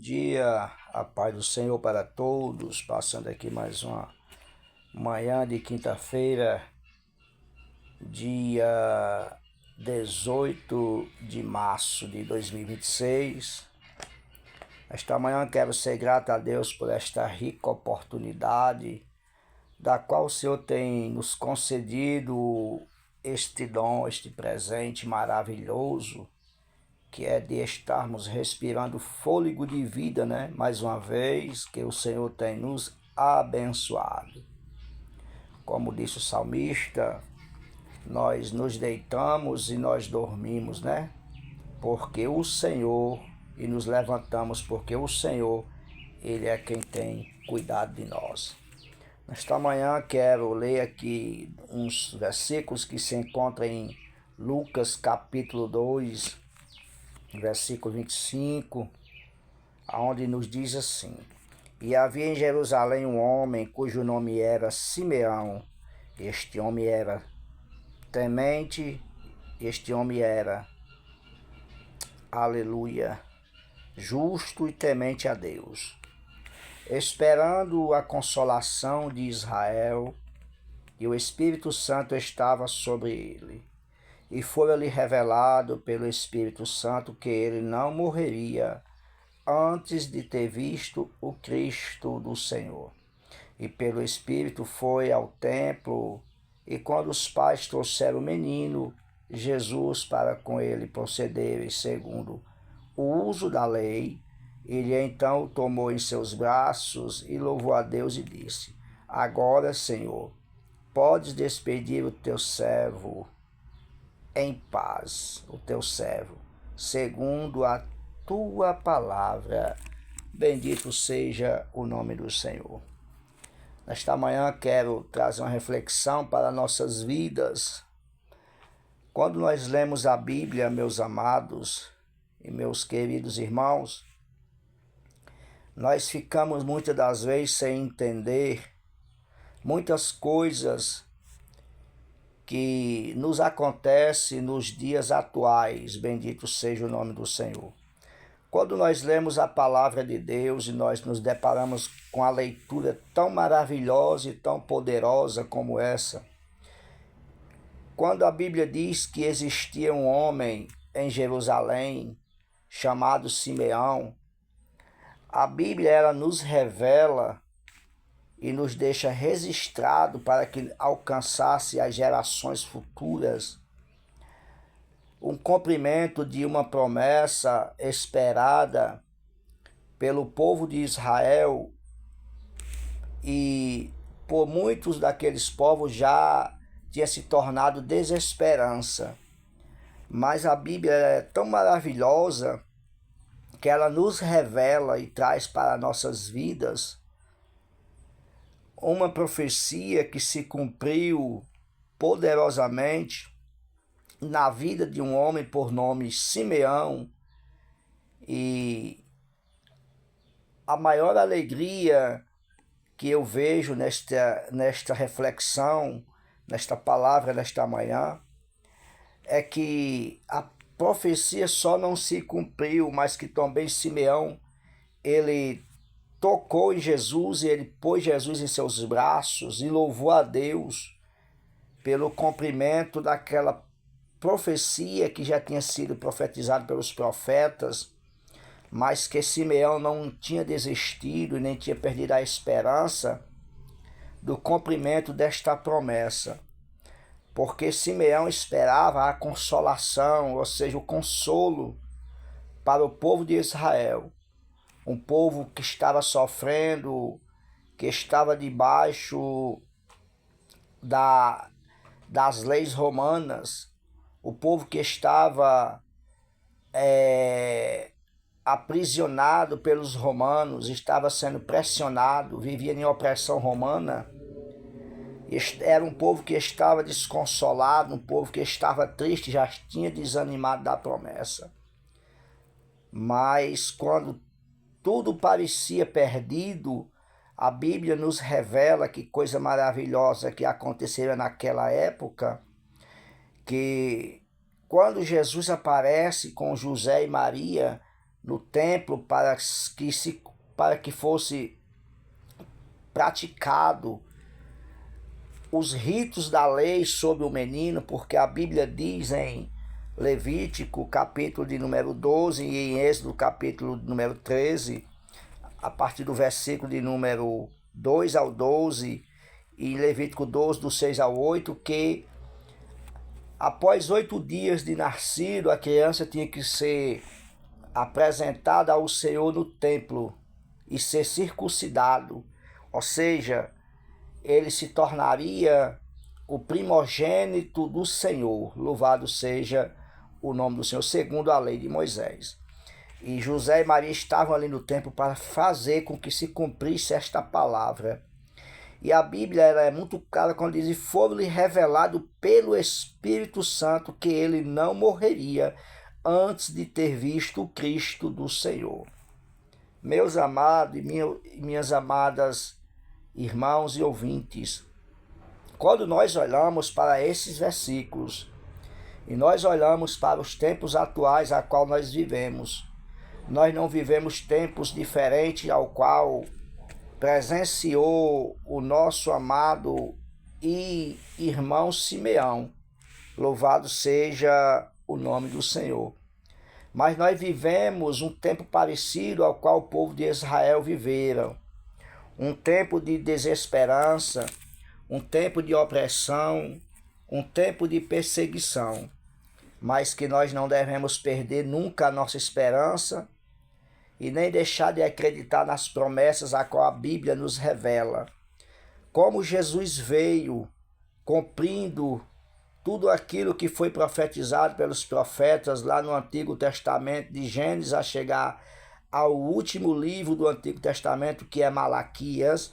dia, a paz do Senhor para todos, passando aqui mais uma manhã de quinta-feira, dia 18 de março de 2026. Esta manhã quero ser grato a Deus por esta rica oportunidade, da qual o Senhor tem nos concedido este dom, este presente maravilhoso, que é de estarmos respirando fôlego de vida, né? Mais uma vez, que o Senhor tem nos abençoado. Como disse o salmista, nós nos deitamos e nós dormimos, né? Porque o Senhor, e nos levantamos porque o Senhor, Ele é quem tem cuidado de nós. Nesta manhã quero ler aqui uns versículos que se encontram em Lucas capítulo 2, versículo 25, onde nos diz assim: E havia em Jerusalém um homem cujo nome era Simeão. Este homem era temente, este homem era, aleluia, justo e temente a Deus, esperando a consolação de Israel, e o Espírito Santo estava sobre ele. E foi-lhe revelado pelo Espírito Santo que ele não morreria antes de ter visto o Cristo do Senhor. E pelo Espírito foi ao templo, e quando os pais trouxeram o menino Jesus para com ele procederem segundo o uso da lei, ele então o tomou em seus braços e louvou a Deus e disse: Agora, Senhor, podes despedir o teu servo em paz, o teu servo, segundo a tua palavra. Bendito seja o nome do Senhor. Nesta manhã quero trazer uma reflexão para nossas vidas. Quando nós lemos a Bíblia, meus amados e meus queridos irmãos, nós ficamos muitas das vezes sem entender muitas coisas que nos acontece nos dias atuais. Bendito seja o nome do Senhor. Quando nós lemos a palavra de Deus e nós nos deparamos com a leitura tão maravilhosa e tão poderosa como essa, quando a Bíblia diz que existia um homem em Jerusalém chamado Simeão, a Bíblia ela nos revela e nos deixa registrado para que alcançasse as gerações futuras um cumprimento de uma promessa esperada pelo povo de Israel, e por muitos daqueles povos já tinha se tornado desesperança. Mas a Bíblia é tão maravilhosa que ela nos revela e traz para nossas vidas uma profecia que se cumpriu poderosamente na vida de um homem por nome Simeão. E a maior alegria que eu vejo nesta reflexão, nesta palavra, nesta manhã, é que a profecia só não se cumpriu, mas que também Simeão, ele tocou em Jesus e ele pôs Jesus em seus braços e louvou a Deus pelo cumprimento daquela profecia que já tinha sido profetizada pelos profetas, mas que Simeão não tinha desistido e nem tinha perdido a esperança do cumprimento desta promessa, porque Simeão esperava a consolação, ou seja, o consolo para o povo de Israel, um povo que estava sofrendo, que estava debaixo das leis romanas, o povo que estava aprisionado pelos romanos, estava sendo pressionado, vivia em opressão romana. Era um povo que estava desconsolado, um povo que estava triste, já tinha desanimado da promessa. Mas quando tudo parecia perdido, a Bíblia nos revela que coisa maravilhosa que aconteceu naquela época, que quando Jesus aparece com José e Maria no templo para que fosse praticado os ritos da lei sobre o menino, porque a Bíblia diz em Levítico, capítulo de número 12, e em Êxodo, capítulo de número 13, a partir do versículo de número 2 ao 12, e em Levítico 12, do 6 ao 8, que após 8 dias de nascido, a criança tinha que ser apresentada ao Senhor no templo e ser circuncidado, ou seja, ele se tornaria o primogênito do Senhor. Louvado seja o nome do Senhor, segundo a lei de Moisés. E José e Maria estavam ali no templo para fazer com que se cumprisse esta palavra. E a Bíblia é muito clara quando diz: foi-lhe revelado pelo Espírito Santo que ele não morreria antes de ter visto o Cristo do Senhor. Meus amados e minhas amadas irmãos e ouvintes, quando nós olhamos para esses versículos e nós olhamos para os tempos atuais a qual nós vivemos, nós não vivemos tempos diferentes ao qual presenciou o nosso amado e irmão Simeão. Louvado seja o nome do Senhor. Mas nós vivemos um tempo parecido ao qual o povo de Israel viveram. Um tempo de desesperança, um tempo de opressão, um tempo de perseguição. Mas que nós não devemos perder nunca a nossa esperança e nem deixar de acreditar nas promessas a qual a Bíblia nos revela. Como Jesus veio cumprindo tudo aquilo que foi profetizado pelos profetas lá no Antigo Testamento, de Gênesis a chegar ao último livro do Antigo Testamento, que é Malaquias.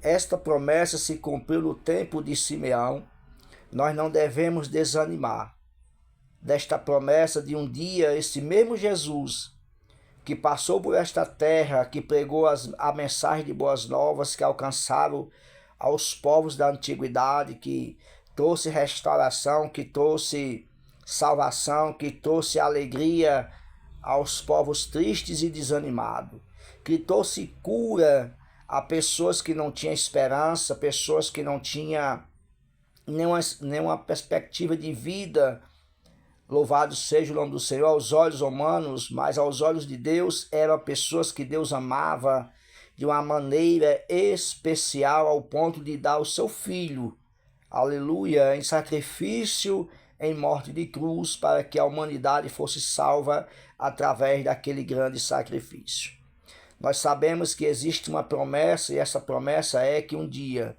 Esta promessa se cumpriu no tempo de Simeão. Nós não devemos desanimar desta promessa de um dia esse mesmo Jesus que passou por esta terra, que pregou a mensagem de boas novas, que alcançaram aos povos da antiguidade, que trouxe restauração, que trouxe salvação, que trouxe alegria aos povos tristes e desanimados, que trouxe cura a pessoas que não tinham esperança, pessoas que não tinham nenhuma perspectiva de vida. Louvado seja o nome do Senhor. Aos olhos humanos, mas aos olhos de Deus, eram pessoas que Deus amava de uma maneira especial, ao ponto de dar o seu filho, aleluia, em sacrifício, em morte de cruz, para que a humanidade fosse salva através daquele grande sacrifício. Nós sabemos que existe uma promessa, e essa promessa é que um dia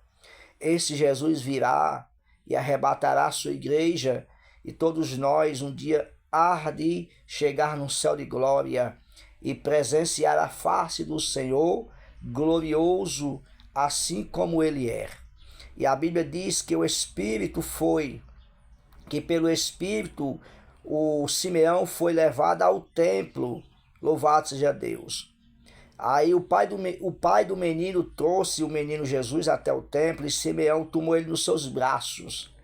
esse Jesus virá e arrebatará a sua igreja, e todos nós um dia há de chegar no céu de glória e presenciar a face do Senhor glorioso, assim como ele é. E a Bíblia diz que o Espírito que pelo Espírito o Simeão foi levado ao templo. Louvado seja Deus. Aí o pai do menino trouxe o menino Jesus até o templo, e Simeão tomou ele nos seus braços.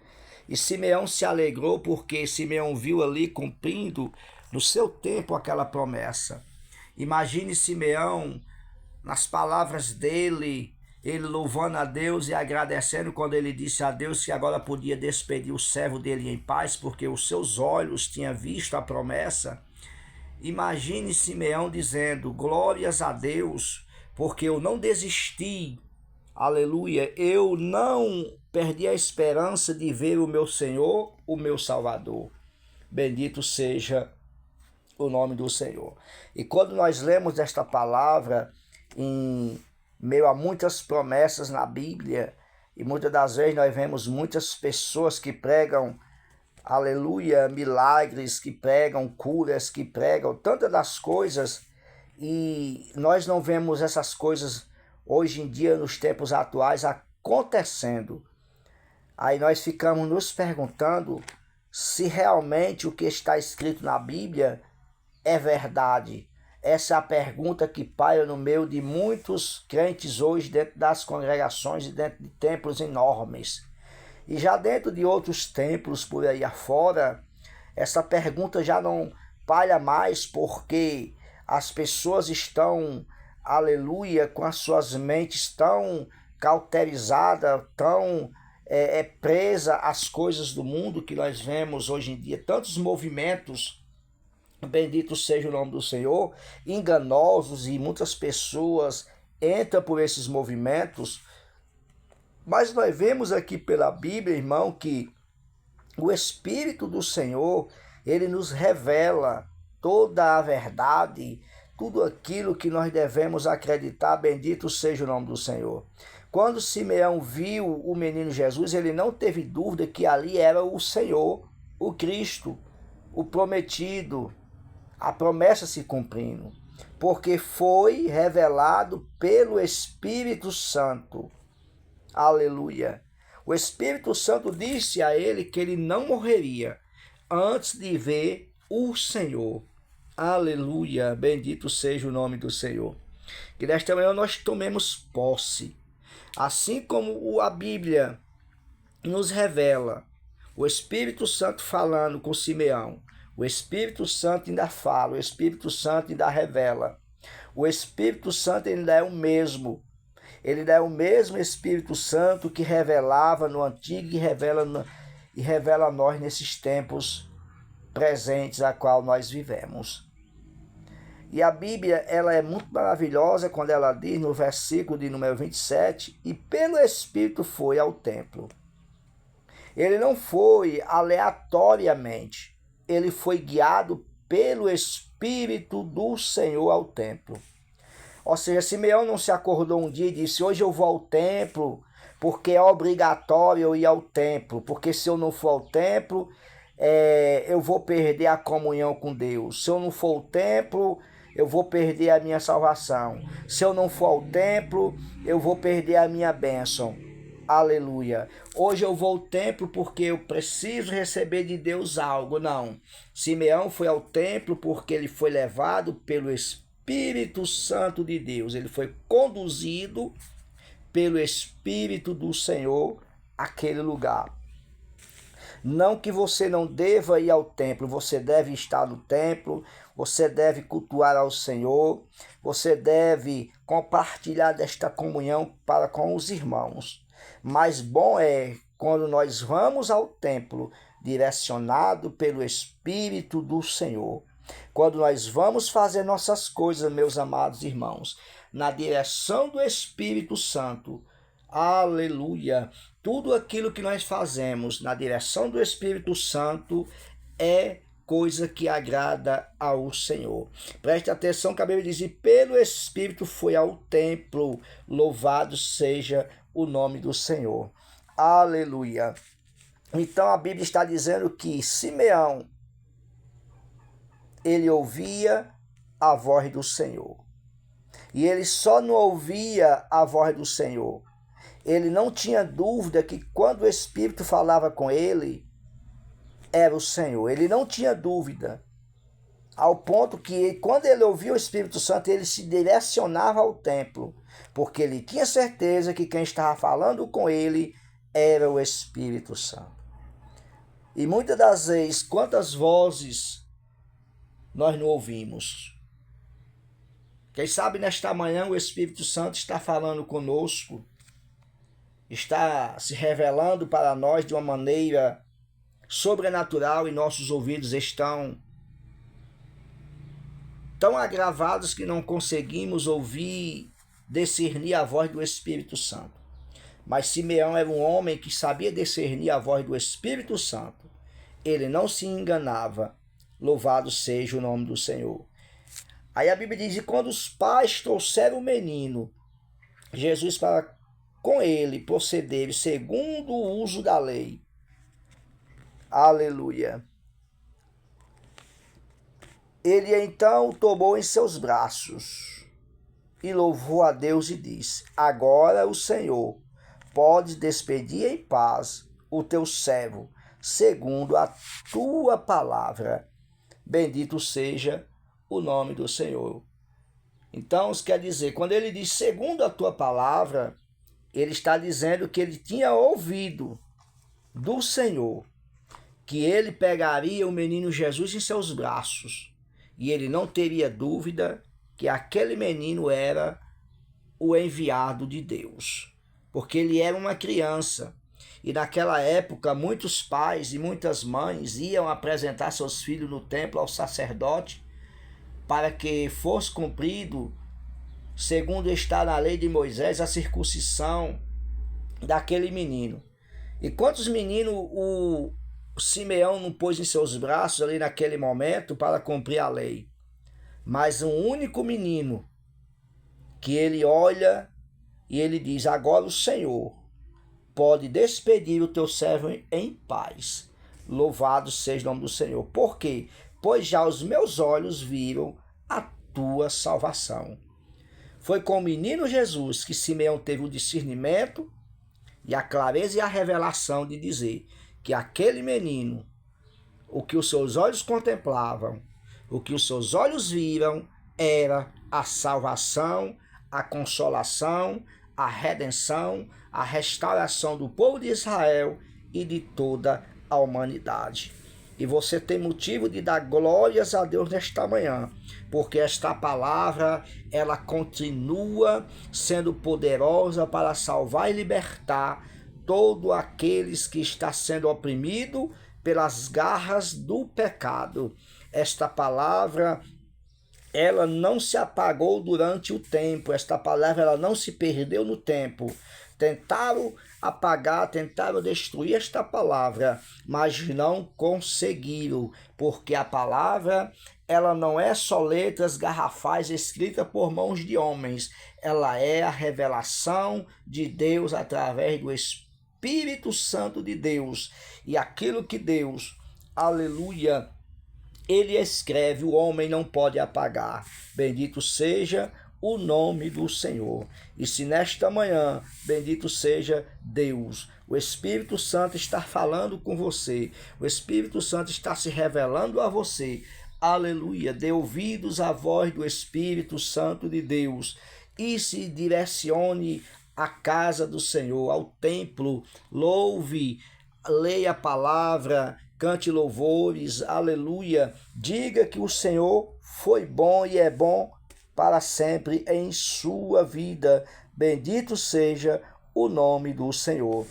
E Simeão se alegrou porque Simeão viu ali cumprindo no seu tempo aquela promessa. Imagine Simeão, nas palavras dele, ele louvando a Deus e agradecendo quando ele disse a Deus que agora podia despedir o servo dele em paz, porque os seus olhos tinham visto a promessa. Imagine Simeão dizendo: glórias a Deus, porque eu não desisti, aleluia, eu não perdi a esperança de ver o meu Senhor, o meu Salvador. Bendito seja o nome do Senhor. E quando nós lemos esta palavra, em meio a muitas promessas na Bíblia, e muitas das vezes nós vemos muitas pessoas que pregam, aleluia, milagres, que pregam curas, que pregam tantas das coisas, e nós não vemos essas coisas hoje em dia, nos tempos atuais, acontecendo. Aí nós ficamos nos perguntando se realmente o que está escrito na Bíblia é verdade. Essa é a pergunta que paira no meio de muitos crentes hoje, dentro das congregações e dentro de templos enormes. E já dentro de outros templos por aí afora, essa pergunta já não paira mais, porque as pessoas estão, aleluia, com as suas mentes tão cauterizadas, tão presa às coisas do mundo que nós vemos hoje em dia, tantos movimentos, bendito seja o nome do Senhor, enganosos, e muitas pessoas entram por esses movimentos. Mas nós vemos aqui pela Bíblia, irmão, que o Espírito do Senhor, ele nos revela toda a verdade, tudo aquilo que nós devemos acreditar, bendito seja o nome do Senhor. Quando Simeão viu o menino Jesus, ele não teve dúvida que ali era o Senhor, o Cristo, o prometido, a promessa se cumprindo, porque foi revelado pelo Espírito Santo. Aleluia. O Espírito Santo disse a ele que ele não morreria antes de ver o Senhor. Aleluia. Bendito seja o nome do Senhor. Que nesta manhã nós tomemos posse. Assim como a Bíblia nos revela, o Espírito Santo falando com Simeão, o Espírito Santo ainda fala, o Espírito Santo ainda revela. O Espírito Santo ainda é o mesmo. Ele é o mesmo Espírito Santo que revelava no Antigo e revela a nós nesses tempos presentes a qual nós vivemos. E a Bíblia, ela é muito maravilhosa quando ela diz no versículo de número 27, e pelo Espírito foi ao templo. Ele não foi aleatoriamente, ele foi guiado pelo Espírito do Senhor ao templo. Ou seja, Simeão não se acordou um dia e disse, hoje eu vou ao templo, porque é obrigatório eu ir ao templo, porque se eu não for ao templo, eu vou perder a comunhão com Deus. Se eu não for ao templo, eu vou perder a minha salvação. Se eu não for ao templo, eu vou perder a minha bênção. Aleluia. Hoje eu vou ao templo porque eu preciso receber de Deus algo. Não. Simeão foi ao templo porque ele foi levado pelo Espírito Santo de Deus. Ele foi conduzido pelo Espírito do Senhor àquele lugar. Não que você não deva ir ao templo, você deve estar no templo, você deve cultuar ao Senhor, você deve compartilhar desta comunhão para com os irmãos. Mas bom é quando nós vamos ao templo direcionado pelo Espírito do Senhor. Quando nós vamos fazer nossas coisas, meus amados irmãos, na direção do Espírito Santo. Aleluia! Tudo aquilo que nós fazemos na direção do Espírito Santo é coisa que agrada ao Senhor. Preste atenção que a Bíblia diz, e pelo Espírito foi ao templo, louvado seja o nome do Senhor. Aleluia! Então a Bíblia está dizendo que Simeão, ele ouvia a voz do Senhor. E ele só não ouvia a voz do Senhor. Ele não tinha dúvida que quando o Espírito falava com ele, era o Senhor. Ele não tinha dúvida. Ao ponto que quando ele ouvia o Espírito Santo, ele se direcionava ao templo. Porque ele tinha certeza que quem estava falando com ele era o Espírito Santo. E muitas das vezes, quantas vozes nós não ouvimos? Quem sabe nesta manhã o Espírito Santo está falando conosco, está se revelando para nós de uma maneira sobrenatural e nossos ouvidos estão tão agravados que não conseguimos ouvir, discernir a voz do Espírito Santo. Mas Simeão era um homem que sabia discernir a voz do Espírito Santo. Ele não se enganava. Louvado seja o nome do Senhor. Aí a Bíblia diz, e quando os pais trouxeram o menino, Jesus para com ele proceder segundo o uso da lei. Aleluia. Ele então o tomou em seus braços e louvou a Deus e disse, agora o Senhor pode despedir em paz o teu servo, segundo a tua palavra. Bendito seja o nome do Senhor. Então, isso quer dizer, quando ele diz segundo a tua palavra, ele está dizendo que ele tinha ouvido do Senhor que ele pegaria o menino Jesus em seus braços e ele não teria dúvida que aquele menino era o enviado de Deus, porque ele era uma criança. E naquela época, muitos pais e muitas mães iam apresentar seus filhos no templo ao sacerdote para que fosse cumprido, segundo está na lei de Moisés, a circuncisão daquele menino. E quantos meninos o Simeão não pôs em seus braços ali naquele momento para cumprir a lei? Mas um único menino que ele olha e ele diz: agora o Senhor pode despedir o teu servo em paz. Louvado seja o nome do Senhor. Por quê? Pois já os meus olhos viram a tua salvação. Foi com o menino Jesus que Simeão teve o discernimento e a clareza e a revelação de dizer que aquele menino, o que os seus olhos contemplavam, o que os seus olhos viram, era a salvação, a consolação, a redenção, a restauração do povo de Israel e de toda a humanidade. E você tem motivo de dar glórias a Deus nesta manhã, porque esta palavra, ela continua sendo poderosa para salvar e libertar todos aqueles que está sendo oprimido pelas garras do pecado. Esta palavra, ela não se apagou durante o tempo, esta palavra ela não se perdeu no tempo. Tentaram apagar, tentaram destruir esta palavra, mas não conseguiram, porque a palavra, ela não é só letras garrafais escritas por mãos de homens, ela é a revelação de Deus através do Espírito Santo de Deus. E aquilo que Deus, aleluia, ele escreve, o homem não pode apagar. Bendito seja o nome do Senhor. E se nesta manhã, bendito seja Deus, o Espírito Santo está falando com você, o Espírito Santo está se revelando a você, aleluia, dê ouvidos à voz do Espírito Santo de Deus e se direcione à casa do Senhor, ao templo, louve, leia a palavra, cante louvores, aleluia, diga que o Senhor foi bom e é bom para sempre em sua vida. Bendito seja o nome do Senhor.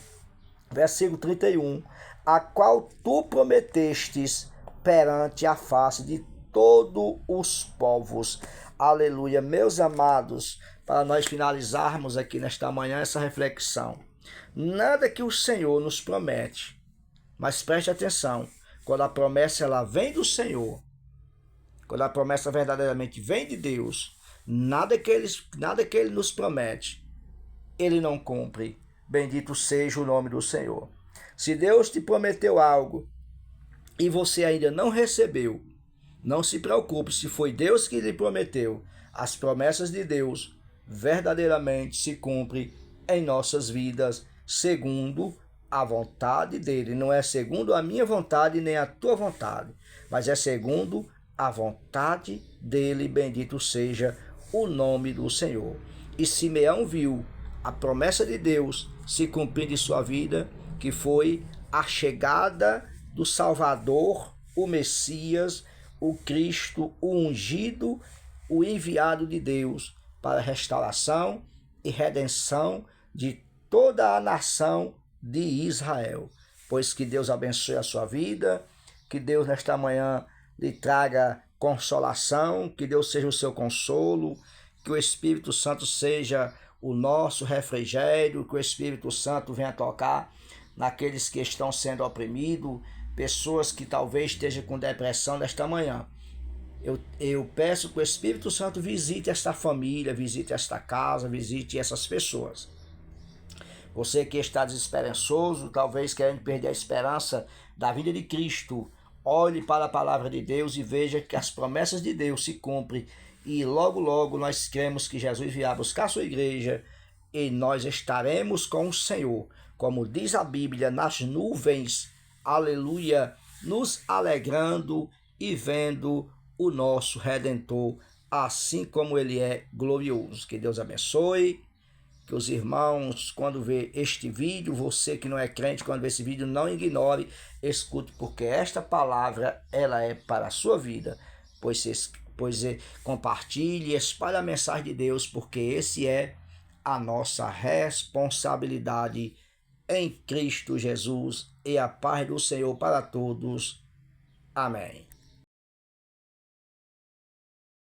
Versículo 31. A qual tu prometestes perante a face de todos os povos. Aleluia. Meus amados, para nós finalizarmos aqui nesta manhã essa reflexão. Nada que o Senhor nos promete, mas preste atenção, quando a promessa ela vem do Senhor, quando a promessa verdadeiramente vem de Deus, nada que ele nos promete, ele não cumpre. Bendito seja o nome do Senhor. Se Deus te prometeu algo e você ainda não recebeu, não se preocupe, se foi Deus que lhe prometeu. As promessas de Deus verdadeiramente se cumprem em nossas vidas, segundo a vontade dele. Não é segundo a minha vontade nem a tua vontade, mas é segundo a vontade dele. Bendito seja o nome do Senhor. E Simeão viu a promessa de Deus se cumprindo em sua vida, que foi a chegada do Salvador, o Messias, o Cristo, o ungido, o enviado de Deus para a restauração e redenção de toda a nação de Israel. Pois que Deus abençoe a sua vida, que Deus nesta manhã lhe traga consolação, que Deus seja o seu consolo, que o Espírito Santo seja o nosso refrigério, que o Espírito Santo venha tocar naqueles que estão sendo oprimidos, pessoas que talvez estejam com depressão nesta manhã. Eu peço que o Espírito Santo visite esta família, visite esta casa, visite essas pessoas. Você que está desesperançoso, talvez querendo perder a esperança da vida de Cristo, olhe para a palavra de Deus e veja que as promessas de Deus se cumprem. E logo, logo nós cremos que Jesus virá buscar a sua igreja e nós estaremos com o Senhor, como diz a Bíblia, nas nuvens, aleluia, nos alegrando e vendo o nosso Redentor, assim como ele é glorioso. Que Deus abençoe. Que os irmãos, quando vê este vídeo, você que não é crente, quando vê esse vídeo, não ignore, escute, porque esta palavra, ela é para a sua vida. compartilhe e espalhe a mensagem de Deus, porque esse é a nossa responsabilidade em Cristo Jesus. E a paz do Senhor para todos. Amém.